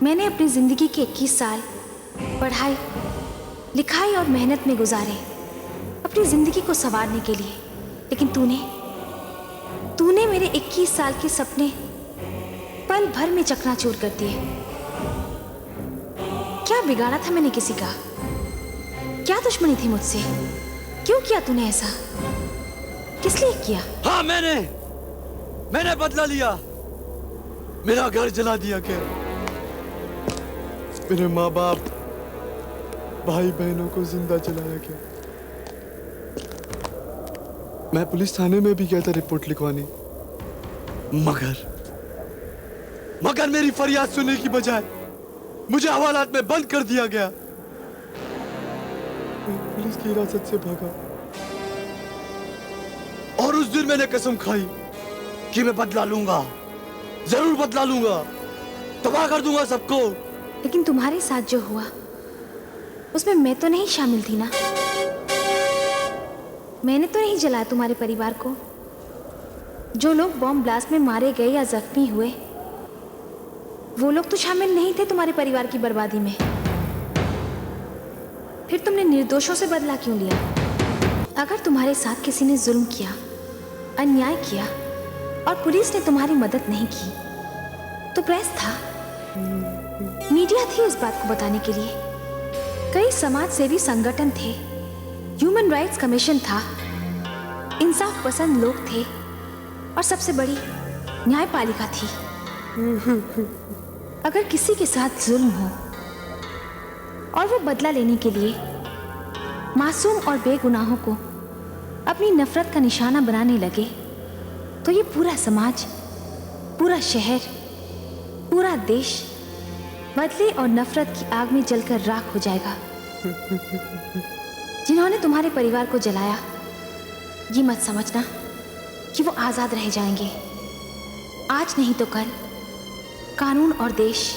मैंने अपनी जिंदगी के 21 साल पढ़ाई लिखाई और मेहनत में गुजारे अपनी जिंदगी को संवारने के लिए, लेकिन तूने मेरे 21 साल के सपने पल भर में चकनाचूर कर दिए। क्या बिगाड़ा था मैंने किसी का? क्या दुश्मनी थी मुझसे? क्यों किया तूने ऐसा? किस लिए किया? हाँ, मैंने बदला लिया। मेरा घर जला दिया क्या? मेरे माँ बाप भाई बहनों को जिंदा जलाया क्या? मैं पुलिस थाने में भी गया था रिपोर्ट लिखवाने, मगर मेरी फरियाद सुनने की बजाय मुझे हवालात में बंद कर दिया गया। मैं पुलिस की हिरासत से भागा, और उस दिन मैंने कसम खाई कि मैं बदला लूंगा, जरूर बदला लूंगा, तबाह कर दूंगा सबको। लेकिन तुम्हारे साथ जो हुआ उसमें मैं तो नहीं शामिल थी ना। मैंने तो नहीं जलाया तुम्हारे परिवार को। जो लोग बॉम्ब ब्लास्ट में मारे गए या जख्मी हुए, वो लोग तो शामिल नहीं थे तुम्हारे परिवार की बर्बादी में। फिर तुमने निर्दोषों से बदला क्यों लिया? अगर तुम्हारे साथ किसी ने जुल्म किया, अन्याय किया और पुलिस ने तुम्हारी मदद नहीं की, तो प्रेस था, मीडिया थी उस बात को बताने के लिए। कई समाज सेवी संगठन थे, ह्यूमन राइट्स कमीशन था, इंसाफ पसंद लोग थे, और सबसे बड़ी न्यायपालिका थी। अगर किसी के साथ जुल्म हो और वो बदला लेने के लिए मासूम और बेगुनाहों को अपनी नफरत का निशाना बनाने लगे, तो ये पूरा समाज, पूरा शहर, पूरा देश बदले और नफरत की आग में जलकर राख हो जाएगा। जिन्होंने तुम्हारे परिवार को जलाया, ये मत समझना कि वो आजाद रह जाएंगे। आज नहीं तो कल कानून और देश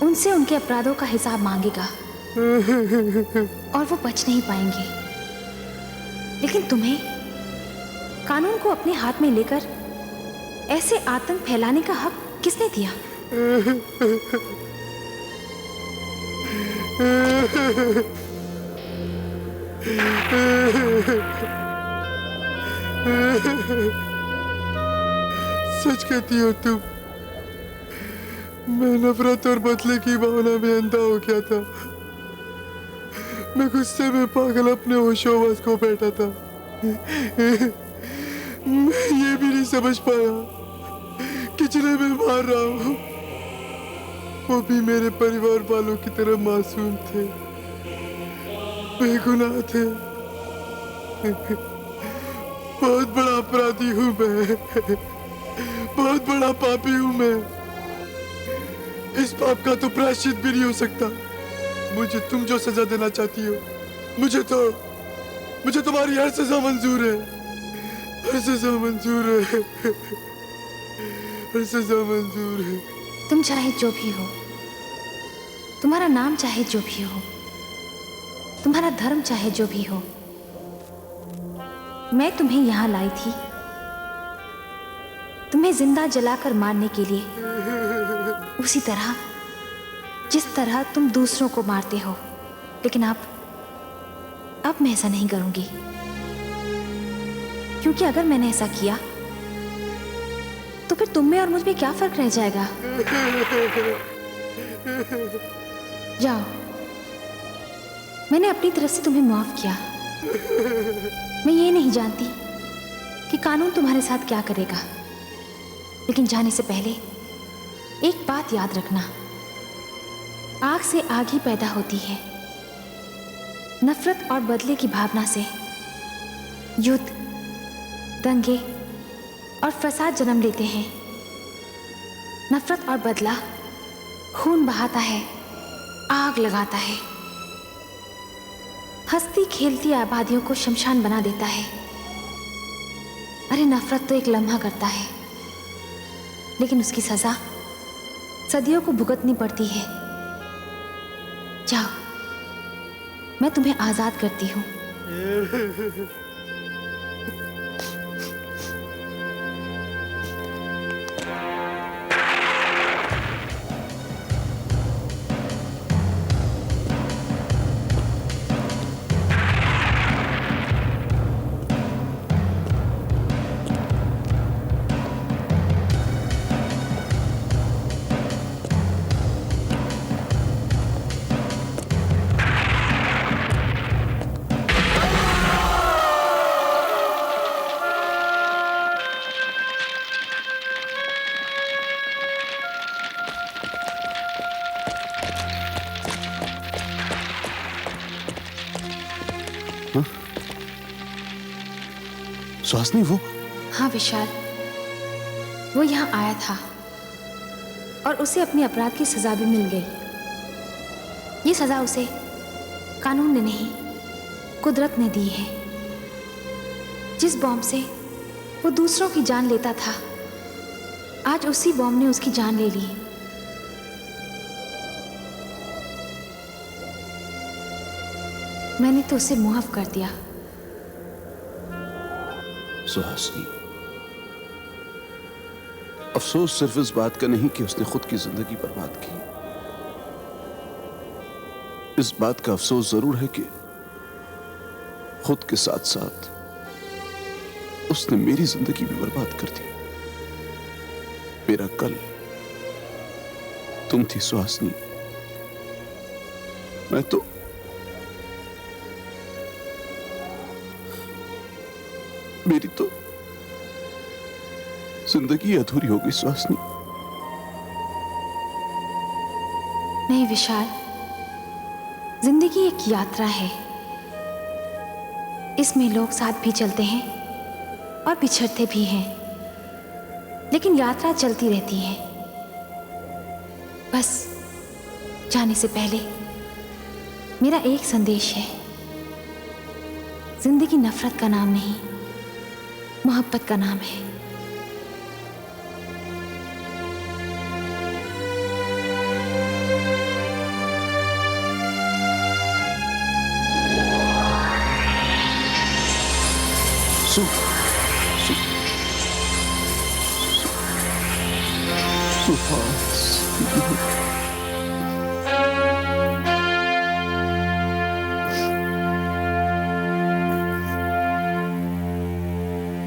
उनसे उनके अपराधों का हिसाब मांगेगा, और वो बच नहीं पाएंगे। लेकिन तुम्हें कानून को अपने हाथ में लेकर ऐसे आतंक फैलाने का हक किसने दिया? सच कहती हो तुम। मैं नफरत और बदले की भावना में अंधा हो गया था। मैं गुस्से में पागल अपने होशोवास को बैठा था। मैं ये भी नहीं समझ पाया कि जिन्हें मैं मार रहा हूँ वो भी मेरे परिवार वालों की तरह मासूम थे, बेगुनाह थे। बहुत बड़ा अपराधी हूँ मैं, बहुत बड़ा पापी हूँ मैं। इस पाप का तो प्रायश्चित भी नहीं हो सकता। मुझे तुम जो सजा देना चाहती हो, मुझे तुम्हारी हर सजा मंजूर है, हर सजा मंजूर है, हर सजा मंजूर है। तुम चाहे जो भी हो, तुम्हारा नाम चाहे जो भी हो, तुम्हारा धर्म चाहे जो भी हो, मैं तुम्हें यहां लाई थी तुम्हें जिंदा जलाकर मारने के लिए, उसी तरह जिस तरह तुम दूसरों को मारते हो। लेकिन अब मैं ऐसा नहीं करूंगी, क्योंकि अगर मैंने ऐसा किया तो फिर तुम में और मुझ में क्या फर्क रह जाएगा? जाओ, मैंने अपनी तरफ से तुम्हें माफ किया। मैं ये नहीं जानती कि कानून तुम्हारे साथ क्या करेगा, लेकिन जाने से पहले एक बात याद रखना, आग से आग ही पैदा होती है। नफरत और बदले की भावना से युद्ध, दंगे और फसाद जन्म लेते हैं। नफरत और बदला खून बहाता है, आग लगाता है, हंसती खेलती आबादियों को शमशान बना देता है। अरे नफरत तो एक लम्हा करता है, लेकिन उसकी सजा सदियों को भुगतनी पड़ती है। जाओ, मैं तुम्हें आजाद करती हूँ। सुहासिनी, वो हाँ विशाल, वो यहाँ आया था और उसे अपने अपराध की सजा भी मिल गई। ये सजा उसे कानून ने नहीं, कुदरत ने दी है। जिस बॉम्ब से वो दूसरों की जान लेता था, आज उसी बॉम्ब ने उसकी जान ले ली। मैंने तो उसे मुआफ कर दिया। सुहासिनी, अफसोस सिर्फ इस बात का नहीं कि उसने खुद की जिंदगी बर्बाद की, इस बात का अफसोस जरूर है कि खुद के साथ साथ उसने मेरी जिंदगी भी बर्बाद कर दी। मेरा कल तुम थी सुहासिनी, मैं तो मेरी तो जिंदगी अधूरी हो गई सुहासिनी। नहीं विशाल, जिंदगी एक यात्रा है। इसमें लोग साथ भी चलते हैं और बिछड़ते भी हैं, लेकिन यात्रा चलती रहती है। बस जाने से पहले मेरा एक संदेश है, जिंदगी नफरत का नाम नहीं, मोहब्बत का नाम है। सुहासिनी।